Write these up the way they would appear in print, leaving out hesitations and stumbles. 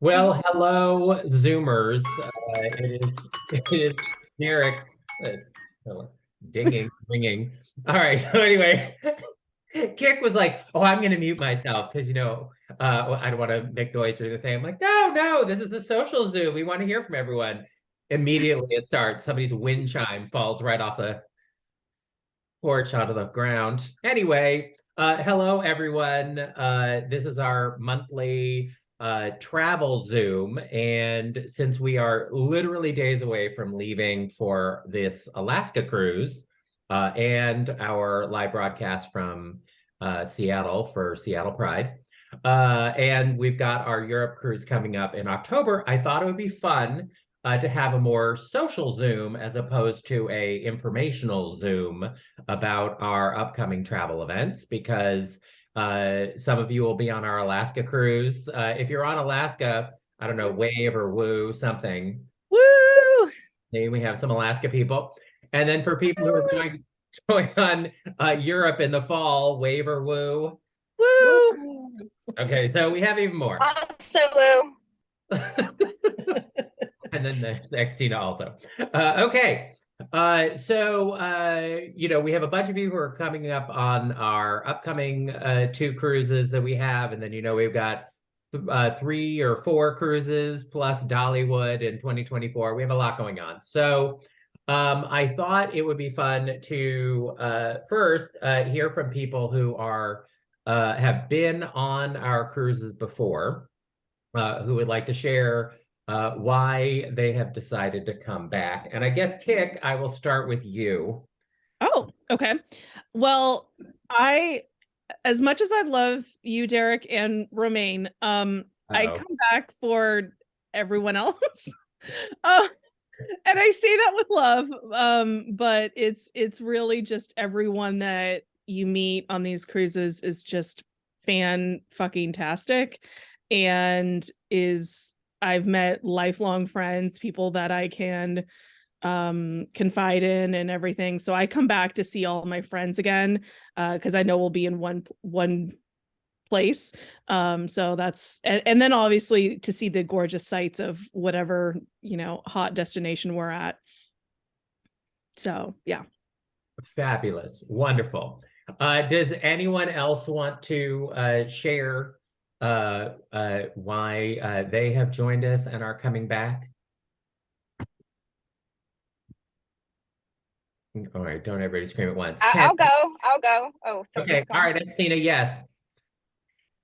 Well, hello, Zoomers. It is Derek. Dinging, ringing. All right. So anyway, Kick was like, "Oh, I'm going to mute myself because I don't want to make noise or anything." I'm like, "No, no, this is a social Zoom. We want to hear from everyone." Immediately, it starts. Somebody's wind chime falls right off the porch onto the ground. Anyway, hello everyone. This is our monthly travel Zoom, and since we are literally days away from leaving for this Alaska cruise, and our live broadcast from Seattle for Seattle Pride, and we've got our Europe cruise coming up in October, I thought it would be fun to have a more social Zoom as opposed to a informational Zoom about our upcoming travel events because some of you will be on our Alaska cruise. If you're on Alaska, I don't know, wave or woo something. Woo! Maybe we have some Alaska people. And then for people who are going on Europe in the fall, wave or woo. Woo! Okay, so we have even more. Also, And then the Xtina also. Okay. We have a bunch of you who are coming up on our upcoming two cruises that we have. And then, we've got 3 or 4 cruises plus Dollywood in 2024. We have a lot going on. So I thought it would be fun to first hear from people who have been on our cruises before, who would like to share why they have decided to come back. And I guess, Kick, I will start with you. Oh, okay. Well, as much as I love you, Derek and Romaine, I come back for everyone else. And I say that with love. But it's really just everyone that you meet on these cruises is just fan fucking tastic, and I've met lifelong friends, people that I can confide in and everything. So I come back to see all my friends again because I know we'll be in one place. So that's and then obviously to see the gorgeous sights of whatever hot destination we're at. So yeah. Fabulous. Wonderful. Does anyone else want to share why they have joined us and are coming back? All right, don't everybody scream at once. I'll go. I'll go. Oh, okay. All right, Xtina, yes.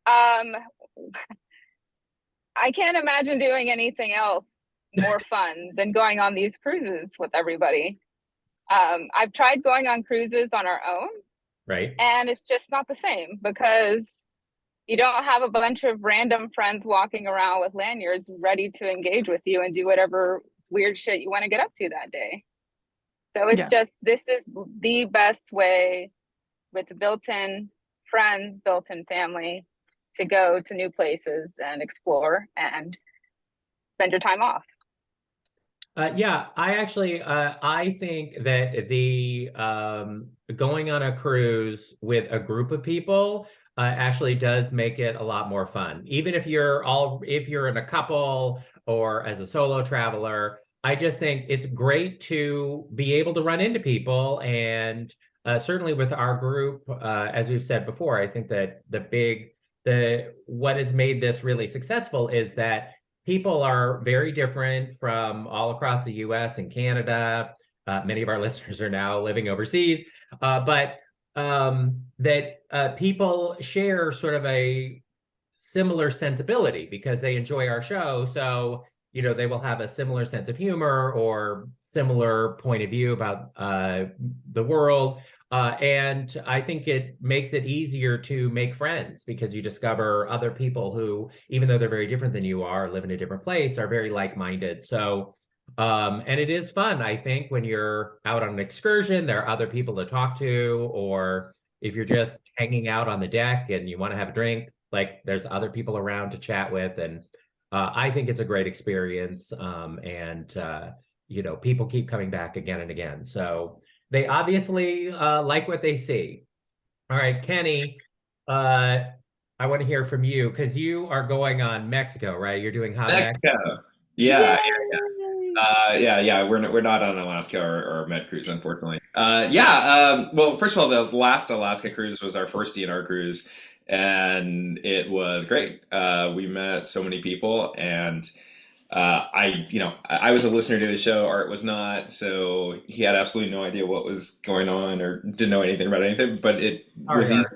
I can't imagine doing anything else more fun than going on these cruises with everybody. I've tried going on cruises on our own, right? And it's just not the same because you don't have a bunch of random friends walking around with lanyards ready to engage with you and do whatever weird shit you want to get up to that day. So it's just, this is the best way with built-in friends, built-in family to go to new places and explore and spend your time off. Yeah, I think that the going on a cruise with a group of people actually does make it a lot more fun. Even if you're in a couple or as a solo traveler, I just think it's great to be able to run into people. And certainly with our group, as we've said before, I think that what has made this really successful is that people are very different from all across the US and Canada. Many of our listeners are now living overseas, but people share sort of a similar sensibility because they enjoy our show. So, they will have a similar sense of humor or similar point of view about the world. And I think it makes it easier to make friends because you discover other people who, even though they're very different than you are, live in a different place, are very like-minded. So, and it is fun, I think, when you're out on an excursion, there are other people to talk to, or if you're just hanging out on the deck and you want to have a drink, like there's other people around to chat with. And I think it's a great experience. People keep coming back again and again. So they obviously like what they see. All right, Kenny, I want to hear from you because you are going on Mexico, right? You're doing hot Mexico. Mexico. Yeah, Yay! yeah. We're not on Alaska or Med cruise, unfortunately. Well, first of all, the last Alaska cruise was our first DNR cruise, and it was great. We met so many people, and I was a listener to the show. Art was not, so he had absolutely no idea what was going on or didn't know anything about anything. But it was easy.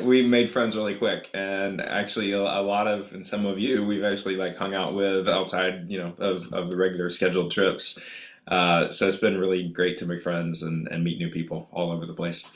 We made friends really quick, and actually a lot of, and some of you, we've actually like hung out with outside, of the regular scheduled trips. So it's been really great to make friends and meet new people all over the place.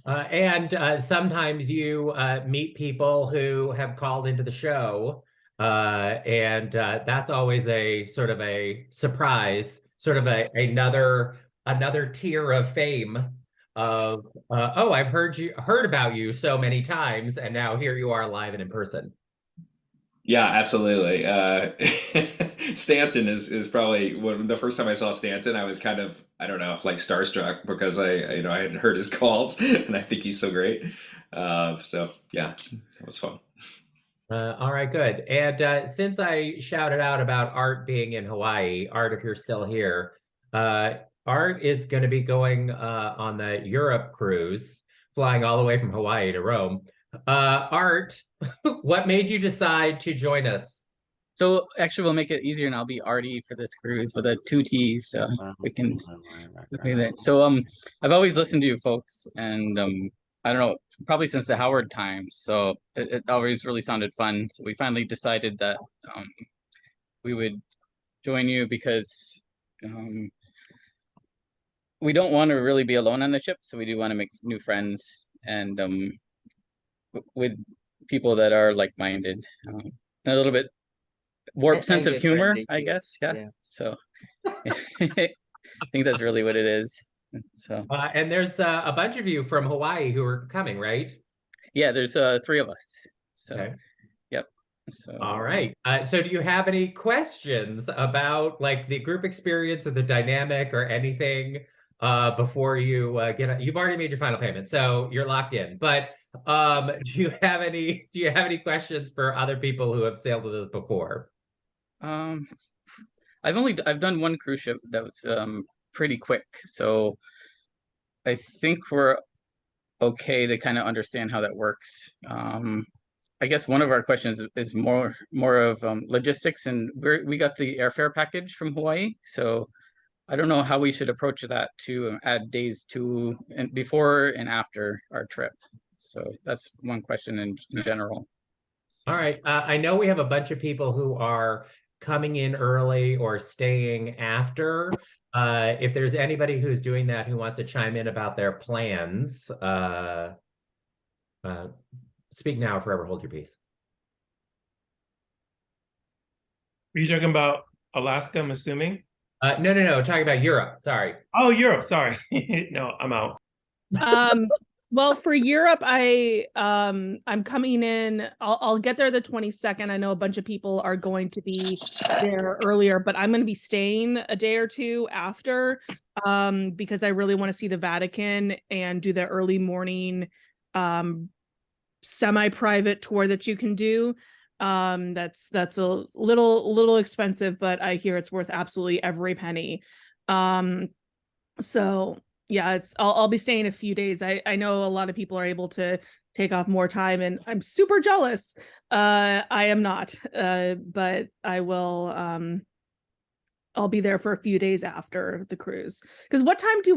And sometimes you meet people who have called into the show, and that's always a sort of a surprise, sort of another tier of fame of oh, I've heard about you so many times, and now here you are live and in person. Yeah, absolutely. Stanton is probably the first time I saw Stanton, I was kind of, I don't know, like starstruck because I hadn't heard his calls and I think he's so great. So yeah, it was fun. All right, good. And since I shouted out about Art being in Hawaii, Art, if you're still here, Art is going to be going on the Europe cruise, flying all the way from Hawaii to Rome. Art, what made you decide to join us? So actually, we'll make it easier, and I'll be Artie for this cruise with a 2 T's, so we can look at it. So I've always listened to you folks, and I don't know, probably since the Howard times. So it always really sounded fun. So we finally decided that we would join you because we don't want to really be alone on the ship. So we do want to make new friends and with people that are like-minded, and a little bit warped sense of humor, I guess. Yeah. So I think that's really what it is. So and there's a bunch of you from Hawaii who are coming, right? Yeah, there's 3 of us. So okay. Yep. So all right. So do you have any questions about like the group experience or the dynamic or anything before you you've already made your final payment, so you're locked in. But do you have any questions for other people who have sailed with us before? I've done one cruise ship that was pretty quick, so I think we're okay to kind of understand how that works. I guess one of our questions is more of logistics, and we got the airfare package from Hawaii, so I don't know how we should approach that to add days to and before and after our trip. So that's one question in general. All right. I know we have a bunch of people who are coming in early or staying after. If there's anybody who's doing that who wants to chime in about their plans, speak now or forever hold your peace. Are you talking about Alaska, I'm assuming? No. Talking about Europe. Sorry. Oh, Europe. Sorry. No, I'm out. Well, for Europe, I'm coming in. I'll get there the 22nd. I know a bunch of people are going to be there earlier, but I'm going to be staying a day or two after because I really want to see the Vatican and do the early morning semi-private tour that you can do. That's a little expensive, but I hear it's worth absolutely every penny. So yeah, I'll be staying a few days. I know a lot of people are able to take off more time, and I'm super jealous. I am not, but I will. I'll be there for a few days after the cruise. Because what time do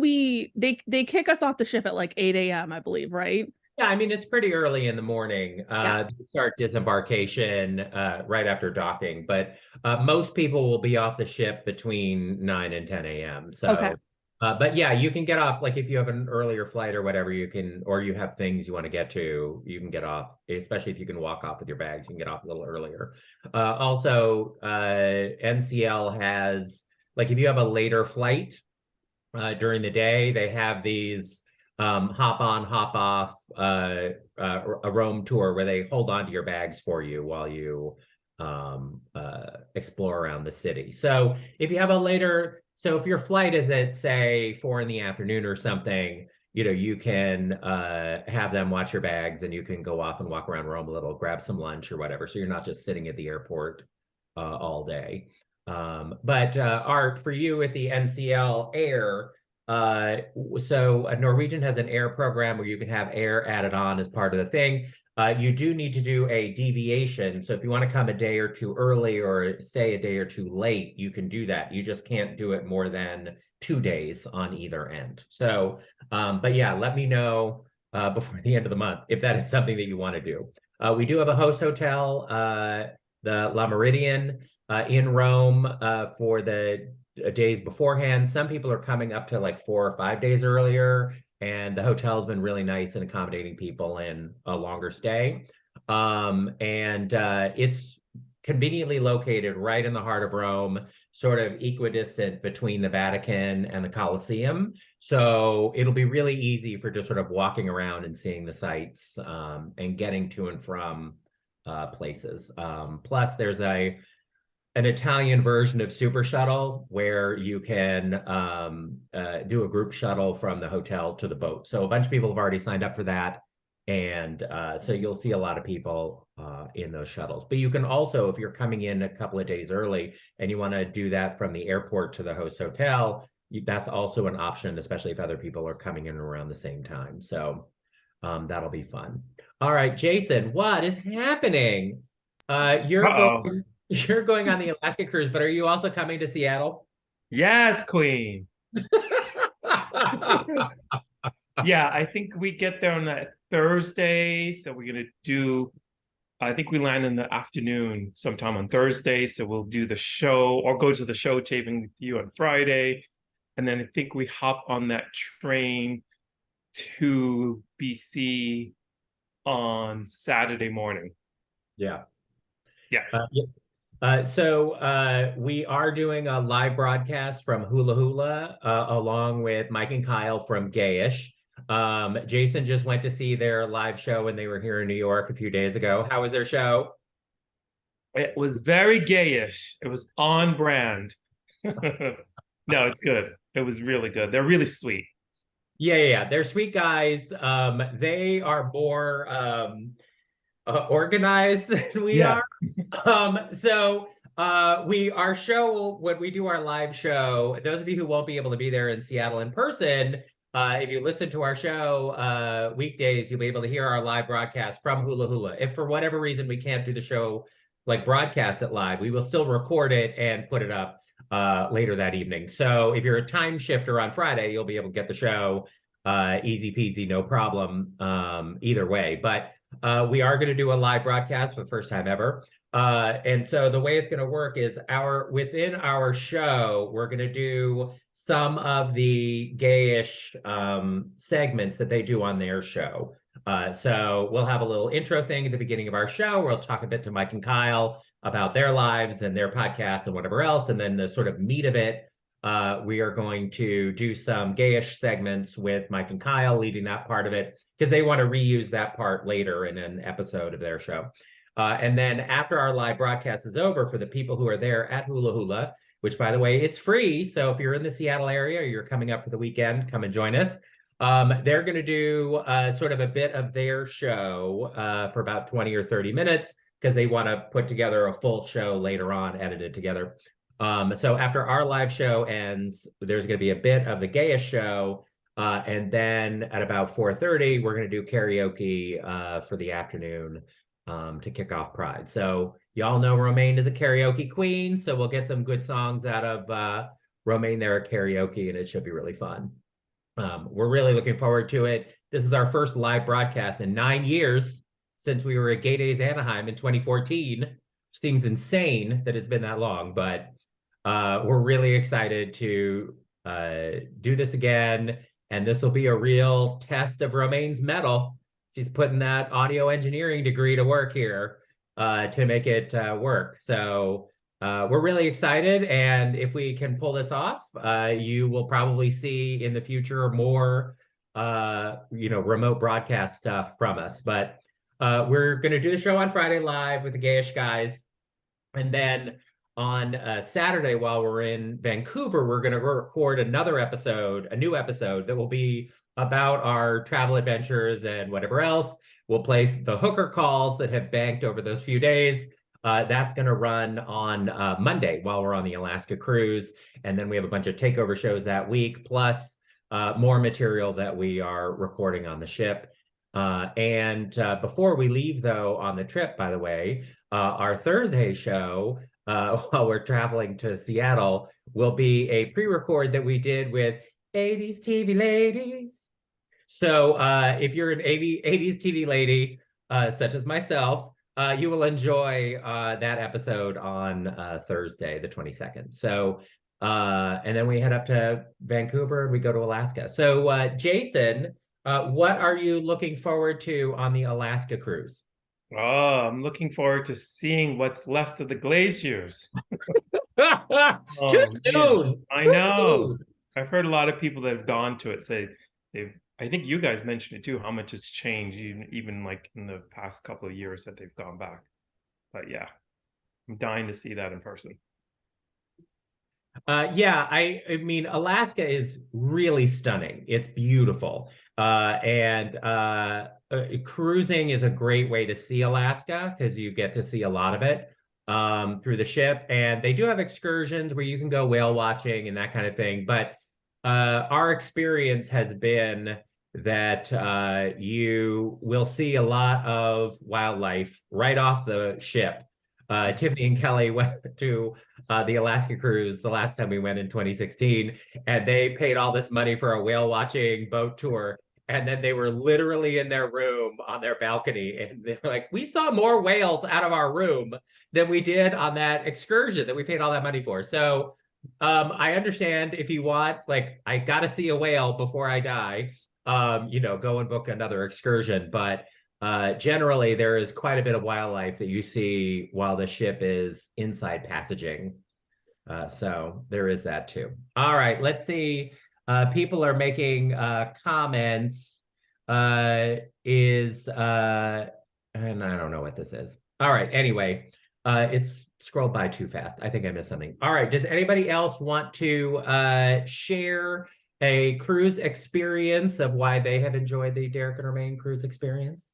they kick us off the ship at like 8 a.m. I believe, right? Yeah, I mean, it's pretty early in the morning. Yeah. They start disembarkation right after docking, but most people will be off the ship between 9 and 10 a.m. So, okay. But yeah, you can get off, like if you have an earlier flight or whatever, you can, or you have things you want to get to, you can get off, especially if you can walk off with your bags, you can get off a little earlier. Also, NCL has, like if you have a later flight during the day, they have these hop on, hop off, a Rome tour where they hold on to your bags for you while you explore around the city. So if you have a later, so if your flight is at say 4 in the afternoon or something, you can have them watch your bags, and you can go off and walk around Rome a little, grab some lunch or whatever. So you're not just sitting at the airport all day. But Art, for you at the NCL Air, so Norwegian has an air program where you can have air added on as part of the thing. You do need to do a deviation. So if you want to come a day or two early or stay a day or two late, you can do that. You just can't do it more than 2 days on either end. So, but yeah, let me know before the end of the month if that is something that you want to do. We do have a host hotel, the La Meridian in Rome for the days beforehand. Some people are coming up to like 4 or 5 days earlier, and the hotel's been really nice and accommodating people in a longer stay. It's conveniently located right in the heart of Rome, sort of equidistant between the Vatican and the Colosseum. So it'll be really easy for just sort of walking around and seeing the sights and getting to and from places. Plus, there's an Italian version of Super Shuttle where you can do a group shuttle from the hotel to the boat. So a bunch of people have already signed up for that. And so you'll see a lot of people in those shuttles. But you can also, if you're coming in a couple of days early and you want to do that from the airport to the host hotel, that's also an option, especially if other people are coming in around the same time. So that'll be fun. All right, Jason, what is happening? You're going on the Alaska cruise, but are you also coming to Seattle? Yes, Queen. Yeah, I think we get there on that Thursday. So we're going to do, I think we land in the afternoon sometime on Thursday. So we'll do the show or go to the show taping with you on Friday. And then I think we hop on that train to BC on Saturday morning. Yeah. Yeah. So we are doing a live broadcast from Hula Hula along with Mike and Kyle from Gayish. Jason just went to see their live show when they were here in New York a few days ago. How was their show? It was very gayish. It was on brand. No, it's good. It was really good. They're really sweet. Yeah. They're sweet guys. They are more organized than we are. Our show, when we do our live show, those of you who won't be able to be there in Seattle in person, if you listen to our show weekdays, you'll be able to hear our live broadcast from Hula Hula. If for whatever reason we can't do the show, like broadcast it live, we will still record it and put it up later that evening. So if you're a time shifter on Friday, you'll be able to get the show easy peasy, no problem either way. But we are going to do a live broadcast for the first time ever. And so the way it's going to work is within our show, we're going to do some of the gayish segments that they do on their show. So we'll have a little intro thing at the beginning of our show where we'll talk a bit to Mike and Kyle about their lives and their podcasts and whatever else. And then the sort of meat of it, we are going to do some gayish segments with Mike and Kyle leading that part of it because they want to reuse that part later in an episode of their show. And then after our live broadcast is over, for the people who are there at Hula Hula, which by the way, it's free. So if you're in the Seattle area or you're coming up for the weekend, come and join us. They're going to do sort of a bit of their show for about 20 or 30 minutes because they want to put together a full show later on, edited together. So after our live show ends, there's going to be a bit of the gayish show. And then at about 4:30, we're going to do karaoke for the afternoon to kick off Pride. So y'all know Romaine is a karaoke queen. So we'll get some good songs out of Romaine there at karaoke, and it should be really fun. We're really looking forward to it. This is our first live broadcast in 9 years since we were at Gay Days Anaheim in 2014. Seems insane that it's been that long, but we're really excited to do this again. And this will be a real test of Romaine's mettle. She's putting that audio engineering degree to work here to make it work. So we're really excited. And if we can pull this off, you will probably see in the future more, remote broadcast stuff from us. But we're going to do the show on Friday live with the Gayish guys. And then on Saturday while we're in Vancouver, we're going to record another episode, a new episode that will be about our travel adventures and whatever else. We'll place the hooker calls that have banked over those few days. That's going to run on Monday while we're on the Alaska cruise. And then we have a bunch of takeover shows that week, plus more material that we are recording on the ship. And before we leave, though, on the trip, by the way, our Thursday show, while we're traveling to Seattle, will be a pre-record that we did with 80s TV ladies. So if you're an 80s TV lady, such as myself, you will enjoy that episode on Thursday, the 22nd. So, and then we head up to Vancouver and we go to Alaska. So, Jason, what are you looking forward to on the Alaska cruise? Oh, I'm looking forward to seeing what's left of the glaciers. Too soon. I know. I've heard a lot of people that have gone to it say I think you guys mentioned it too, how much it's changed even like in the past couple of years that they've gone back. But yeah, I'm dying to see that in person. Yeah, I mean, Alaska is really stunning. It's beautiful. And cruising is a great way to see Alaska because you get to see a lot of it through the ship. And they do have excursions where you can go whale watching and that kind of thing. But our experience has been that you will see a lot of wildlife right off the ship. Tiffany and Kelly went to the Alaska cruise the last time we went in 2016, and they paid all this money for a whale watching boat tour. And then they were literally in their room on their balcony, and they were like, we saw more whales out of our room than we did on that excursion that we paid all that money for. So I understand if you want, like, I got to see a whale before I die, go and book another excursion. But generally, there is quite a bit of wildlife that you see while the ship is inside passaging. So there is that too. All right, let's see. People are making comments. And I don't know what this is. All right, anyway, it's scrolled by too fast. I think I missed something. All right, does anybody else want to share a cruise experience of why they have enjoyed the Derek and Romaine cruise experience?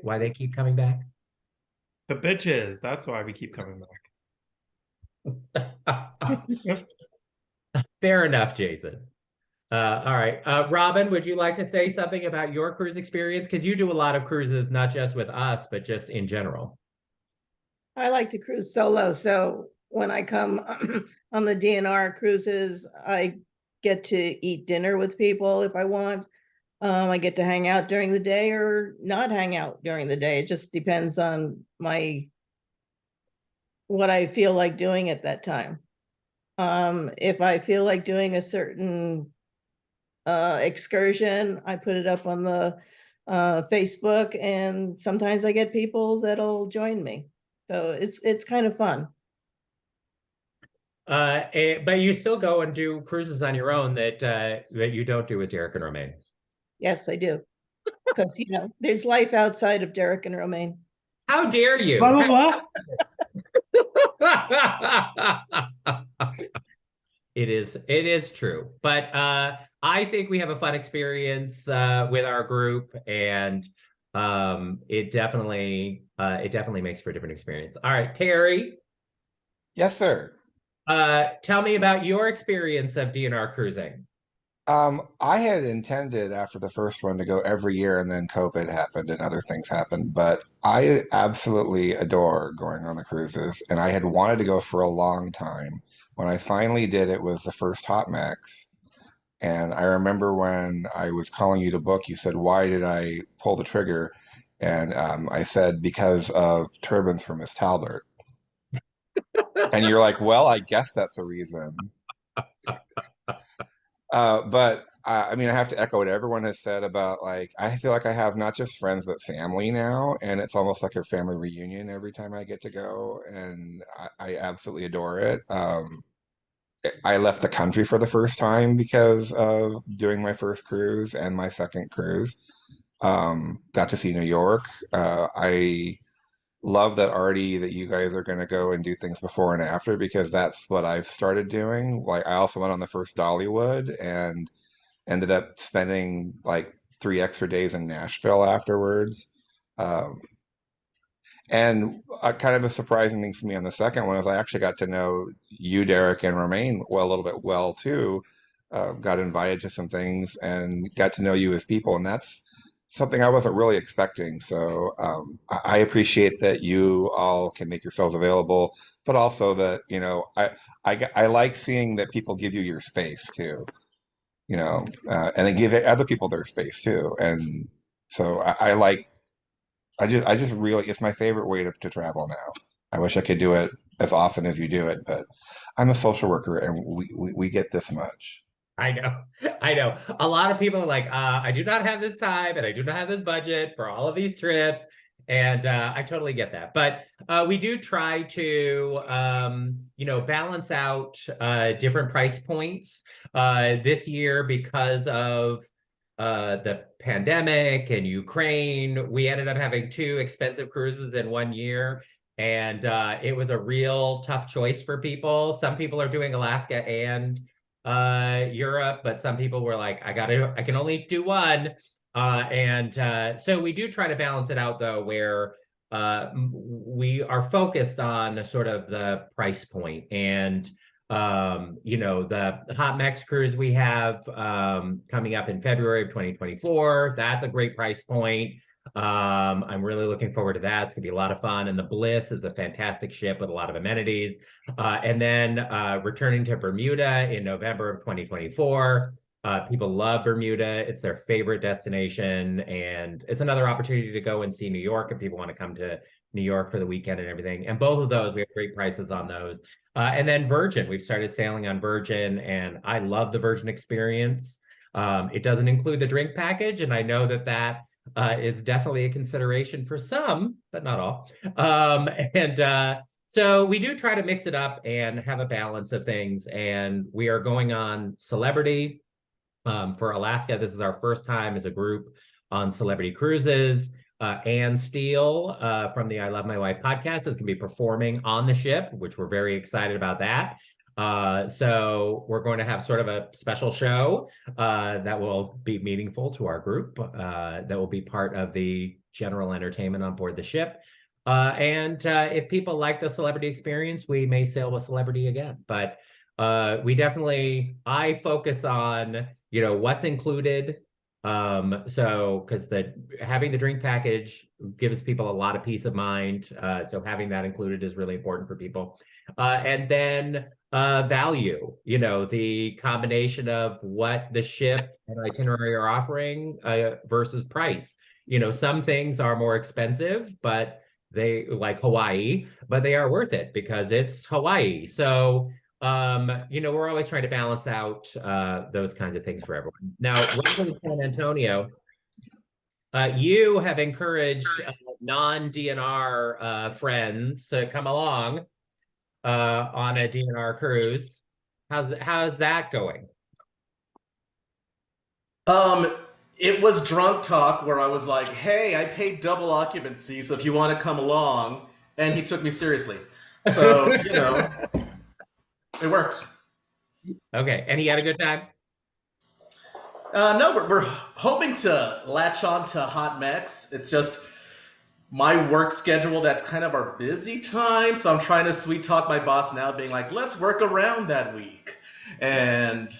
Why they keep coming back? The bitches, that's why we keep coming back. Fair enough, Jason. All right. Robin, would you like to say something about your cruise experience? Because you do a lot of cruises, not just with us, but just in general. I like to cruise solo. So when I come on the DNR cruises, I get to eat dinner with people if I want. I get to hang out during the day or not hang out during the day. It just depends on what I feel like doing at that time. If I feel like doing a certain excursion, I put it up on the Facebook, and sometimes I get people that'll join me. So it's kind of fun. But you still go and do cruises on your own that you don't do with Derek and Romaine. Yes, I do. Because, there's life outside of Derek and Romaine. How dare you? What? It is true. But I think we have a fun experience with our group, and it definitely makes for a different experience. All right, Terry. Yes, sir. Tell me about your experience of DNR cruising. I had intended after the first one to go every year, and then COVID happened and other things happened. But I absolutely adore going on the cruises, and I had wanted to go for a long time. When I finally did, it was the first Hot Max. And I remember when I was calling you to book, you said, "Why did I pull the trigger?" And I said, "Because of turbans for Miss Talbert." And you're like, "Well, I guess that's a reason." But I mean, I have to echo what everyone has said about, like, I feel like I have not just friends, but family now. And it's almost like a family reunion every time I get to go. And I absolutely adore it. I left the country for the first time because of doing my first cruise and my second cruise. Got to see New York. I love that already that you guys are going to go and do things before and after, because that's what I've started doing. Like I also went on the first Dollywood and ended up spending like 3 extra days in Nashville afterwards. Um, and kind of a surprising thing for me on the second one is I actually got to know you, Derek, and Romaine well a little bit well too. Got invited to some things and got to know you as people, and that's something I wasn't really expecting. So I appreciate that you all can make yourselves available, but also that I like seeing that people give you your space too. And they give other people their space too. And so I like I just really, it's my favorite way to travel now. I wish I could do it as often as you do it, but I'm a social worker and we get this much. I know. I know. A lot of people are like, I do not have this time and I do not have this budget for all of these trips. And I totally get that. But we do try to, balance out different price points this year because of the pandemic and Ukraine. We ended up having 2 expensive cruises in one year. And it was a real tough choice for people. Some people are doing Alaska and Europe, but some people were like, I can only do one. So we do try to balance it out though, where we are focused on sort of the price point and the Hot Mex cruise we have coming up in February of 2024. That's a great price point. I'm really looking forward to that. It's gonna be a lot of fun. And the Bliss is a fantastic ship with a lot of amenities. And then returning to Bermuda in November of 2024. People love Bermuda. It's their favorite destination. And it's another opportunity to go and see New York if people want to come to New York for the weekend and everything. And both of those, we have great prices on those. And then Virgin, we've started sailing on Virgin, and I love the Virgin experience. It doesn't include the drink package, and I know that is definitely a consideration for some, but not all. So we do try to mix it up and have a balance of things. And we are going on Celebrity for Alaska. This is our first time as a group on Celebrity Cruises. Anne Steele from the I Love My Wife podcast is going to be performing on the ship, which we're very excited about that. So we're going to have sort of a special show that will be meaningful to our group, that will be part of the general entertainment on board the ship. If people like the Celebrity experience, we may sail with Celebrity again. But I focus on, what's included. Because having the drink package gives people a lot of peace of mind. So having that included is really important for people. And then value, the combination of what the ship and itinerary are offering versus price. Some things are more expensive, but they like Hawaii, but they are worth it because it's Hawaii. So we're always trying to balance out those kinds of things for everyone. Now, Rockland San Antonio, you have encouraged non-DNR friends to come along on a DNR cruise. How's that going? It was drunk talk where I was like, hey, I paid double occupancy, so if you want to come along, and he took me seriously. So, it works. Okay, and he had a good time? No, we're hoping to latch on to Hot Mex. It's just my work schedule that's kind of our busy time, so I'm trying to sweet talk my boss now, being like, let's work around that week and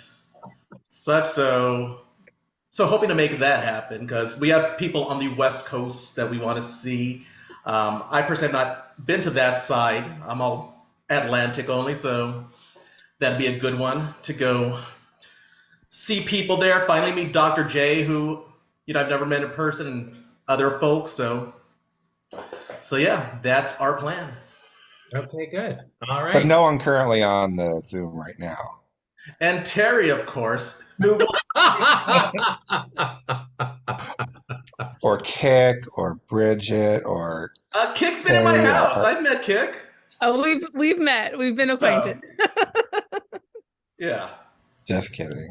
such. So hoping to make that happen because we have people on the West Coast that we want to see. I personally have not been to that side. I'm all Atlantic only, so that'd be a good one to go see people there. Finally meet Dr. J, who I've never met in person, and other folks. So yeah, that's our plan. Okay, good. All right. But no one currently on the Zoom right now. And Terry, of course, who will or Kick or Bridget or Kick's been in my house. I've met Kick. Oh, we've met. We've been acquainted. Yeah. Just kidding.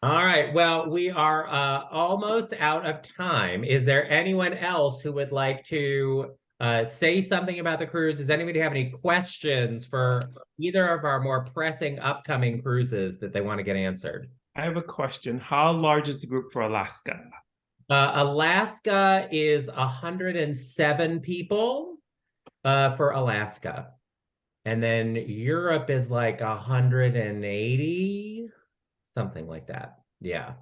All right. Well, we are almost out of time. Is there anyone else who would like to say something about the cruise. Does anybody have any questions for either of our more pressing upcoming cruises that they want to get answered? I have a question. How large is the group for Alaska? Alaska is 107 people for Alaska. And then Europe is like 180, something like that. Yeah.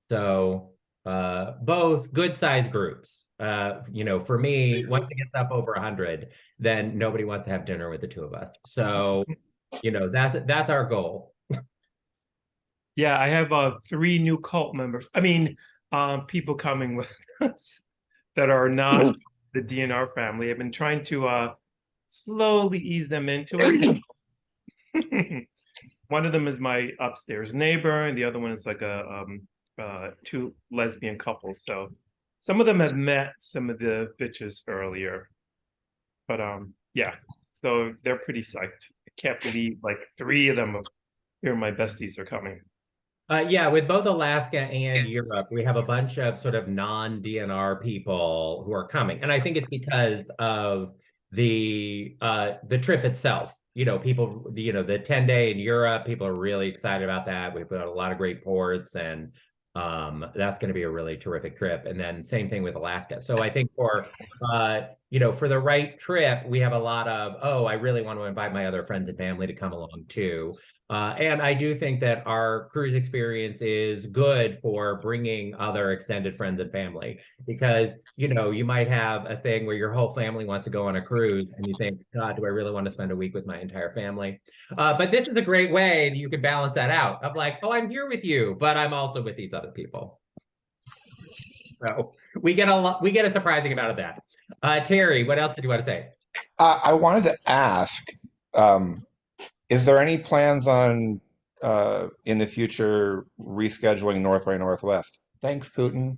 So both good sized groups. You know, for me, once it gets up over 100, then nobody wants to have dinner with the two of us. So, you know, that's our goal. Yeah, I have 3 new cult members. I mean, people coming with us that are not the DNR family. I've been trying to slowly ease them into it. One of them is my upstairs neighbor, and the other one is like a 2 lesbian couples. So some of them have met some of the bitches earlier, but yeah. So they're pretty psyched. I can't believe like 3 of them here, my besties, are coming. Yeah, with both Alaska and Europe, we have a bunch of sort of non-DNR people who are coming. And I think it's because of the trip itself. You know, people, you know, the 10-day in Europe, people are really excited about that. We've got a lot of great ports, and that's going to be a really terrific trip. And then same thing with Alaska. So I think for you know, for the right trip, we have a lot of, oh, I really want to invite my other friends and family to come along too. And I do think that our cruise experience is good for bringing other extended friends and family, because, you know, you might have a thing where your whole family wants to go on a cruise and you think, God, do I really want to spend a week with my entire family? But this is a great way that you can balance that out of like, oh, I'm here with you, but I'm also with these other people. So we get a surprising amount of that. Terry, what else did you want to say? I wanted to ask, is there any plans on in the future rescheduling North by Northwest? Thanks, Putin.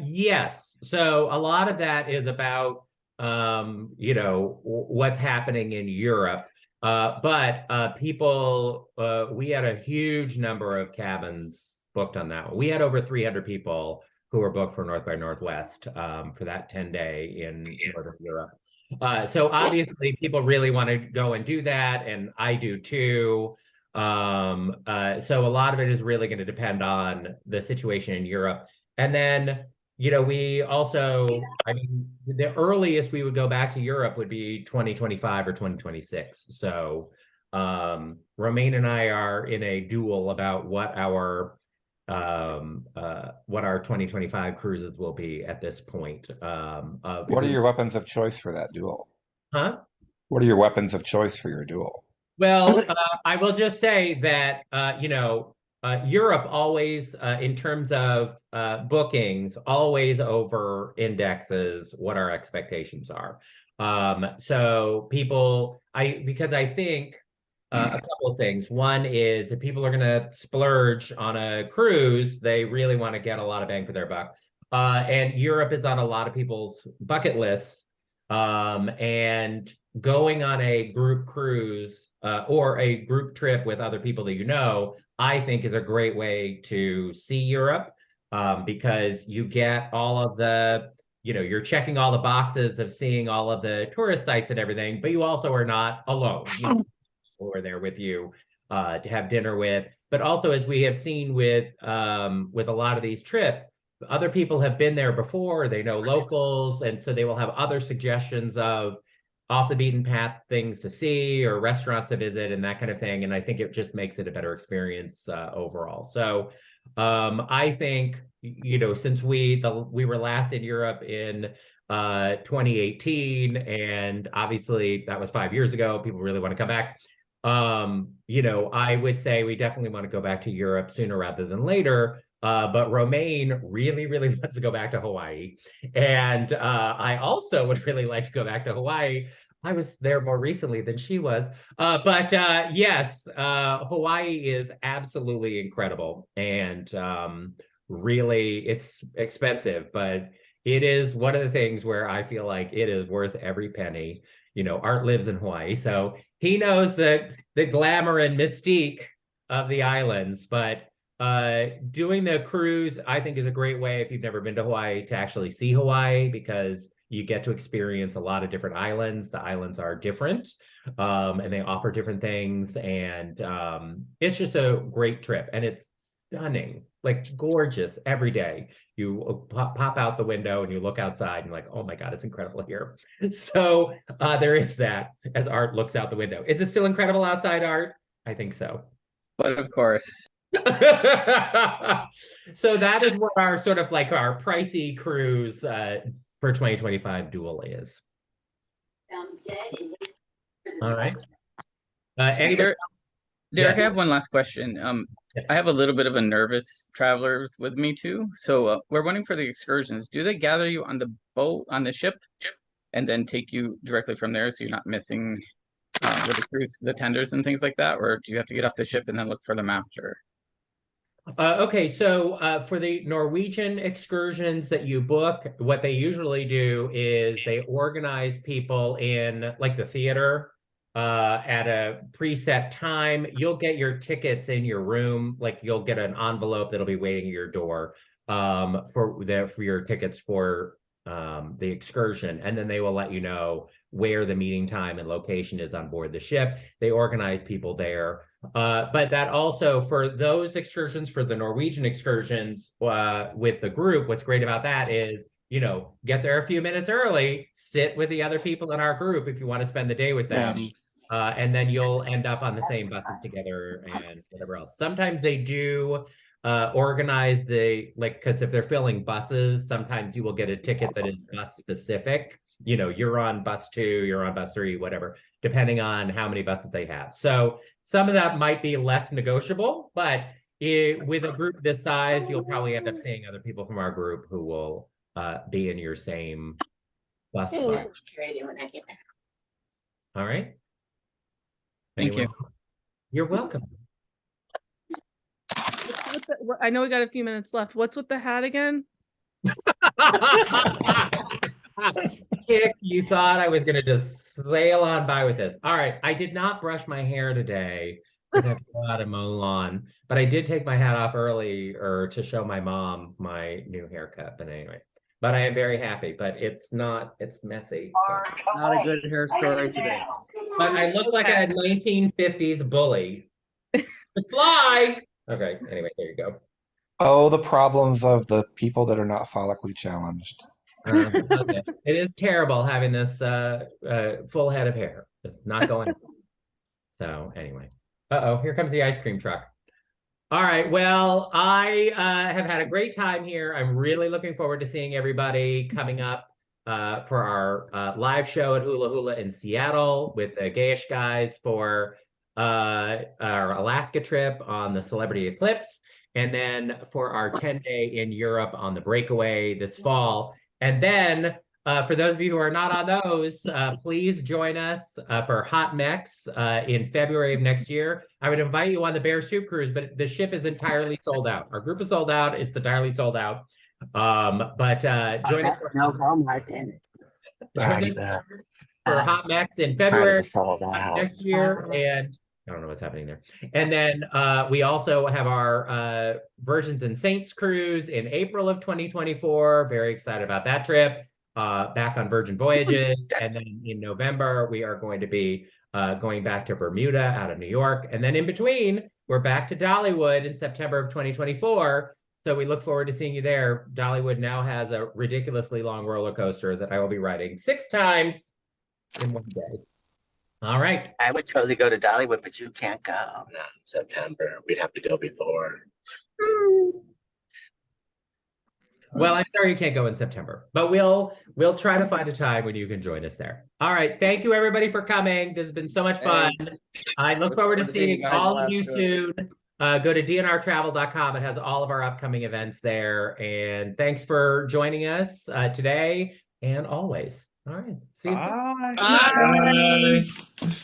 Yes. So a lot of that is about you know, what's happening in Europe. But people, we had a huge number of cabins booked on that one. We had over 300 people who were booked for North by Northwest for that 10-day in Northern Europe. So obviously people really want to go and do that, and I do too. So a lot of it is really going to depend on the situation in Europe. And then, you know, we also, I mean, the earliest we would go back to Europe would be 2025 or 2026. So Romaine and I are in a duel about what our 2025 cruises will be at this point. What are your weapons of choice for that duel? Huh? What are your weapons of choice for your duel? Well, I will just say that, you know, Europe always, in terms of bookings, always over indexes what our expectations are. So people, because I think a couple of things. One is if people are going to splurge on a cruise, they really want to get a lot of bang for their buck. And Europe is on a lot of people's bucket lists. And going on a group cruise or a group trip with other people that you know, I think is a great way to see Europe, because you get all of the, you know, you're checking all the boxes of seeing all of the tourist sites and everything, but you also are not alone. You know, people are there with you to have dinner with. But also, as we have seen with a lot of these trips, other people have been there before, they know locals, and so they will have other suggestions of off the beaten path things to see or restaurants to visit and that kind of thing. And I think it just makes it a better experience overall. So I think, you know, since we were last in Europe in 2018, and obviously that was 5 years ago, people really want to come back. You know, I would say we definitely want to go back to Europe sooner rather than later. But Romaine really, really wants to go back to Hawaii. And I also would really like to go back to Hawaii. I was there more recently than she was. But yes, Hawaii is absolutely incredible. And really, it's expensive, but it is one of the things where I feel like it is worth every penny. You know, Art lives in Hawaii, so he knows the glamour and mystique of the islands, but doing the cruise, I think, is a great way if you've never been to Hawaii to actually see Hawaii, because you get to experience a lot of different islands. The islands are different, and they offer different things, and it's just a great trip, and it's stunning, like gorgeous every day. You pop out the window and you look outside and you're like, oh my God, it's incredible here. So there is that as Art looks out the window. Is it still incredible outside, Art? I think so. But of course. So that is what our sort of like our pricey cruise for 2025 dual is. All right. Anybody? Derek, Yes. I have one last question. Yes. I have a little bit of a nervous travelers with me too. So we're wondering for the excursions. Do they gather you on the boat, on the ship, and then take you directly from there so you're not missing with the cruise, the tenders and things like that? Or do you have to get off the ship and then look for them after? Okay, so for the Norwegian excursions that you book, what they usually do is they organize people in like the theater at a preset time. You'll get your tickets in your room, like you'll get an envelope that'll be waiting at your door for your tickets for the excursion, and then they will let you know where the meeting time and location is on board the ship. They organize people there. But that also for those excursions, for the Norwegian excursions with the group, what's great about that is, you know, get there a few minutes early, sit with the other people in our group if you want to spend the day with them. And then you'll end up on the same buses together and whatever else. Sometimes they do organize because if they're filling buses, sometimes you will get a ticket that is bus specific. You know, you're on bus 2, you're on bus 3, whatever, depending on how many buses they have. So some of that might be less negotiable, but with a group this size, you'll probably end up seeing other people from our group who will be in your same bus. All right. Thank you. You're welcome. I know we got a few minutes left. What's with the hat again? Kick, you thought I was going to just sail on by with this. All right. I did not brush my hair today because I have to go out and mow lawn, but I did take my hat off early to show my mom my new haircut. But anyway, but I am very happy, but it's messy. Not a good hair story today. But I look like a 1950s bully. Fly! Okay, anyway, there you go. Oh, the problems of the people that are not follically challenged. It is terrible having this full head of hair. It's not going. So anyway, here comes the ice cream truck. All right, well, I have had a great time here. I'm really looking forward to seeing everybody coming up for our live show at Hula Hula in Seattle with the Gayish guys for our Alaska trip on the Celebrity Eclipse, and then for our 10-day in Europe on the Breakaway this fall. And then for those of you who are not on those, please join us for Hot Mex in February of next year. I would invite you on the Bear Soup Cruise, but the ship is entirely sold out. Our group is sold out. It's entirely sold out. But join us for, Martin. join us for Hot Mex in February next year. And I don't know what's happening there. And then we also have our Virgins and Saints cruise in April of 2024. Very excited about that trip. Back on Virgin Voyages. And then in November, we are going to be going back to Bermuda out of New York. And then in between, we're back to Dollywood in September of 2024. So we look forward to seeing you there. Dollywood now has a ridiculously long roller coaster that I will be riding 6 times in one day. All right. I would totally go to Dollywood, but you can't go. Not in September. We'd have to go before. Well, I'm sorry you can't go in September, but we'll try to find a time when you can join us there. All right. Thank you, everybody, for coming. This has been so much fun. I look forward to seeing all of you soon. Go to DNRtravel.com. It has all of our upcoming events there. And thanks for joining us today and always. All right. See you soon. Bye. Bye.